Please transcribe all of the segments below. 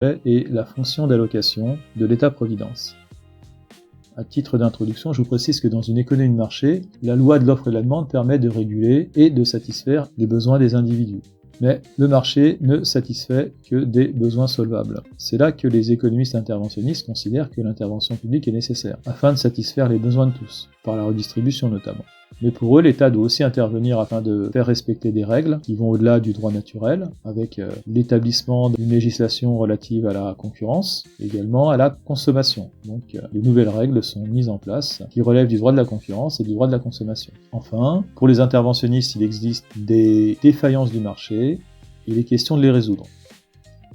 et la fonction d'allocation de l'État-providence. À titre d'introduction, je vous précise que dans une économie de marché, la loi de l'offre et de la demande permet de réguler et de satisfaire les besoins des individus. Mais le marché ne satisfait que des besoins solvables. C'est là que les économistes interventionnistes considèrent que l'intervention publique est nécessaire, afin de satisfaire les besoins de tous, par la redistribution notamment. Mais pour eux, l'État doit aussi intervenir afin de faire respecter des règles qui vont au-delà du droit naturel, avec l'établissement d'une législation relative à la concurrence, également à la consommation. Donc de nouvelles règles sont mises en place qui relèvent du droit de la concurrence et du droit de la consommation. Enfin, pour les interventionnistes, il existe des défaillances du marché, et il est question de les résoudre.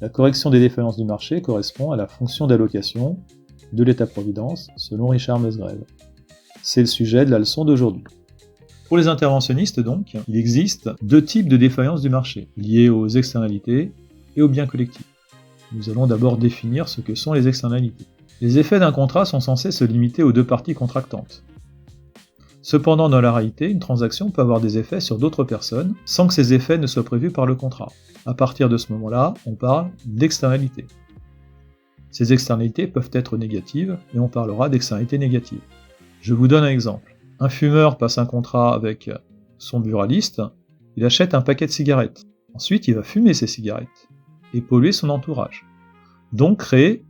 La correction des défaillances du marché correspond à la fonction d'allocation de l'État-providence, selon Richard Musgrave. C'est le sujet de la leçon d'aujourd'hui. Pour les interventionnistes, donc, il existe deux types de défaillances du marché, liées aux externalités et aux biens collectifs. Nous allons d'abord définir ce que sont les externalités. Les effets d'un contrat sont censés se limiter aux deux parties contractantes. Cependant, dans la réalité, une transaction peut avoir des effets sur d'autres personnes, sans que ces effets ne soient prévus par le contrat. À partir de ce moment-là, on parle d'externalités. Ces externalités peuvent être négatives, et on parlera d'externalités négatives. Je vous donne un exemple. Un fumeur passe un contrat avec son buraliste, il achète un paquet de cigarettes. Ensuite, il va fumer ses cigarettes et polluer son entourage. Donc créer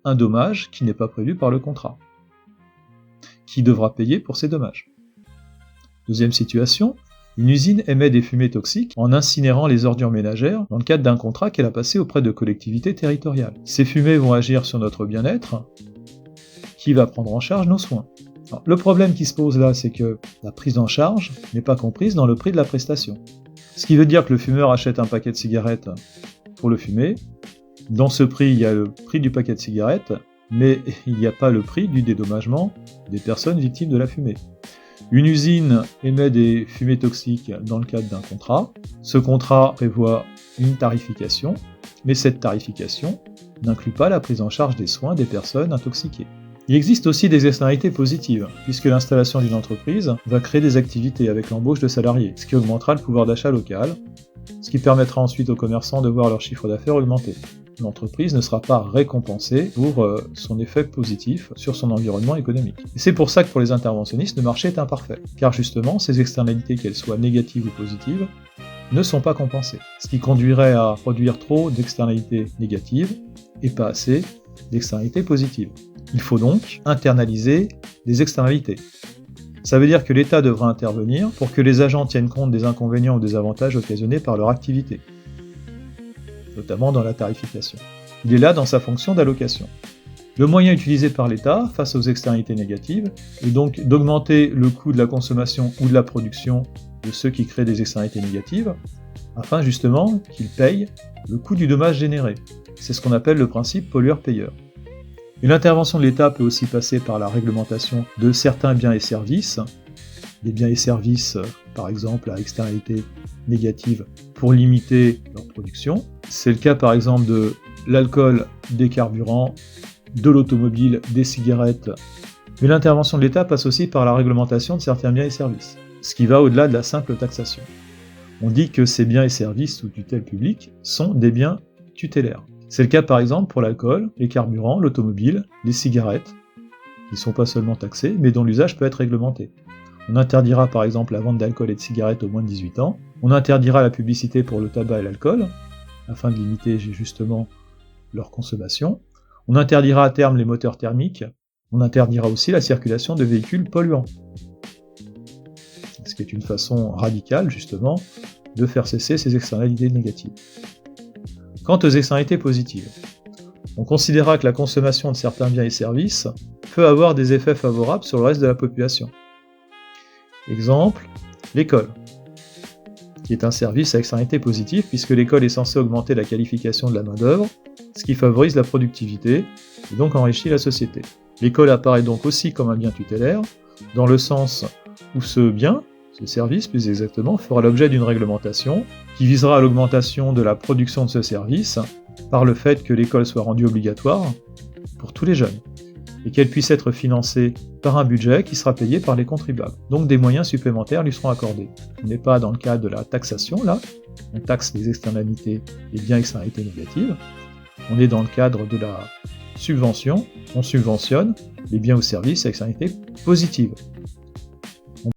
un dommage qui n'est pas prévu par le contrat. Qui devra payer pour ces dommages? Deuxième situation, une usine émet des fumées toxiques en incinérant les ordures ménagères dans le cadre d'un contrat qu'elle a passé auprès de collectivités territoriales. Ces fumées vont agir sur notre bien-être, qui va prendre en charge nos soins. Alors, le problème qui se pose là, c'est que la prise en charge n'est pas comprise dans le prix de la prestation. Ce qui veut dire que le fumeur achète un paquet de cigarettes pour le fumer. Dans ce prix, il y a le prix du paquet de cigarettes, mais il n'y a pas le prix du dédommagement des personnes victimes de la fumée. Une usine émet des fumées toxiques dans le cadre d'un contrat. Ce contrat prévoit une tarification, mais cette tarification n'inclut pas la prise en charge des soins des personnes intoxiquées. Il existe aussi des externalités positives, puisque l'installation d'une entreprise va créer des activités avec l'embauche de salariés, ce qui augmentera le pouvoir d'achat local, ce qui permettra ensuite aux commerçants de voir leur chiffre d'affaires augmenter. L'entreprise ne sera pas récompensée pour son effet positif sur son environnement économique. Et c'est pour ça que pour les interventionnistes, le marché est imparfait, car justement, ces externalités, qu'elles soient négatives ou positives, ne sont pas compensées, ce qui conduirait à produire trop d'externalités négatives et pas assez d'externalités positives. Il faut donc internaliser les externalités. Ça veut dire que l'État devra intervenir pour que les agents tiennent compte des inconvénients ou des avantages occasionnés par leur activité, notamment dans la tarification. Il est là dans sa fonction d'allocation. Le moyen utilisé par l'État face aux externalités négatives est donc d'augmenter le coût de la consommation ou de la production de ceux qui créent des externalités négatives, afin justement qu'ils payent le coût du dommage généré. C'est ce qu'on appelle le principe pollueur-payeur. Et l'intervention de l'État peut aussi passer par la réglementation de certains biens et services, des biens et services par exemple à externalité négative pour limiter leur production. C'est le cas par exemple de l'alcool, des carburants, de l'automobile, des cigarettes. Mais l'intervention de l'État passe aussi par la réglementation de certains biens et services, ce qui va au-delà de la simple taxation. On dit que ces biens et services sous tutelle publique sont des biens tutélaires. C'est le cas par exemple pour l'alcool, les carburants, l'automobile, les cigarettes, qui ne sont pas seulement taxés, mais dont l'usage peut être réglementé. On interdira par exemple la vente d'alcool et de cigarettes aux moins de 18 ans, on interdira la publicité pour le tabac et l'alcool, afin de limiter justement leur consommation, on interdira à terme les moteurs thermiques, on interdira aussi la circulation de véhicules polluants. Ce qui est une façon radicale justement de faire cesser ces externalités négatives. Quant aux externalités positives, on considérera que la consommation de certains biens et services peut avoir des effets favorables sur le reste de la population. Exemple, l'école, qui est un service à externalité positive puisque l'école est censée augmenter la qualification de la main-d'œuvre, ce qui favorise la productivité et donc enrichit la société. L'école apparaît donc aussi comme un bien tutélaire, dans le sens où ce bien, ce service plus exactement, fera l'objet d'une réglementation qui visera à l'augmentation de la production de ce service par le fait que l'école soit rendue obligatoire pour tous les jeunes et qu'elle puisse être financée par un budget qui sera payé par les contribuables. Donc des moyens supplémentaires lui seront accordés. On n'est pas dans le cadre de la taxation là, on taxe les externalités et biens externalités négatives, On est dans le cadre de la subvention, on subventionne les biens ou services à externalité positive.